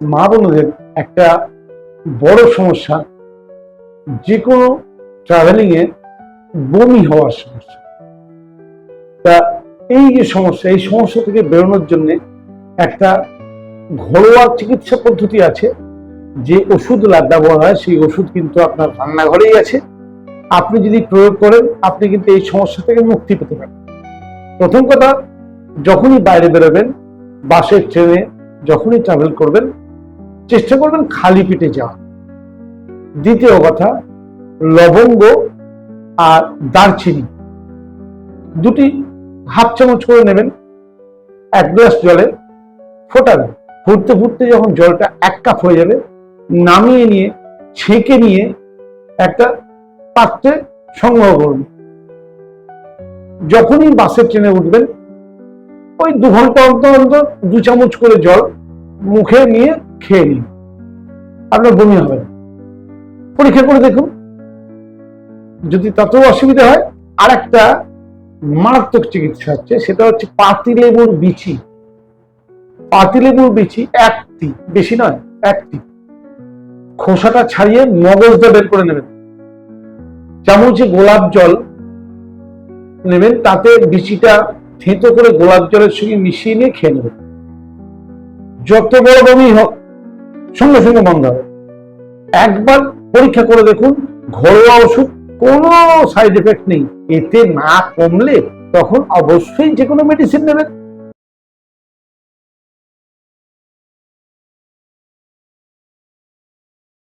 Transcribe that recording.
মা বোনদের একটা বড় সমস্যা, যে কোনো ট্রাভেলিং এ বমি হওয়ার সমস্যা। তা এই যে সমস্যা, এই সমস্যা থেকে বেরোনোর জন্য একটা ঘরোয়া চিকিৎসা পদ্ধতি আছে, যে ওষুধ ব্যবহার হয় সেই ওষুধ কিন্তু আপনার রান্নাঘরেই আছে। আপনি যদি প্রয়োগ করেন, আপনি কিন্তু এই সমস্যা থেকে মুক্তি পেতে পারেন। প্রথম কথা, যখনই বাইরে বেরোবেন, বাসে ট্রেনে যখনই ট্রাভেল করবেন, চেষ্টা করবেন খালি পেটে যাওয়া। দ্বিতীয় কথা, লবঙ্গ আর দারচিনি দুটি হাফ চামচ করে নেবেন, 1 গ্লাস জলে ফোটাবেন। ফুটতে ফুটতে যখন জলটা 1 কাপ হয়ে যাবে, নামিয়ে নিয়ে ছেঁকে নিয়ে একটা পাত্রে সংগ্রহ করুন। যখনই বাসে ট্রেনে উঠবেন, ওই 2 ঘন্টা অন্তর অন্তর 2 চামচ করে জল মুখে নিয়ে খেয়ে নিন, আপনার বমি হবে না। পরীক্ষা করে দেখুন। যদি তাতেও অসুবিধা হয়, আর একটা মারাত্মক চিকিৎসা হচ্ছে, সেটা হচ্ছে পাতিলেবুর বিচি। পাতিলেবুর বিচি 1 টি, বেশি নয়, 1 টি খোসাটা ছাড়িয়ে মগজটা বের করে নেবেন। চামচে গোলাপ জল নেবেন, তাতে বিচিটা থেঁতো করে গোলাপ জলের সঙ্গে মিশিয়ে নিয়ে খেয়ে নেবেন। যত বড় বমি হোক, সঙ্গে সঙ্গে বন্ধ হবে। একবার পরীক্ষা করে দেখুন। ঘরোয়া ওষুধ, কোনো সাইড এফেক্ট নেই। এতে না কমলে তখন অবশ্যই যে কোনো মেডিসিন নেবেন।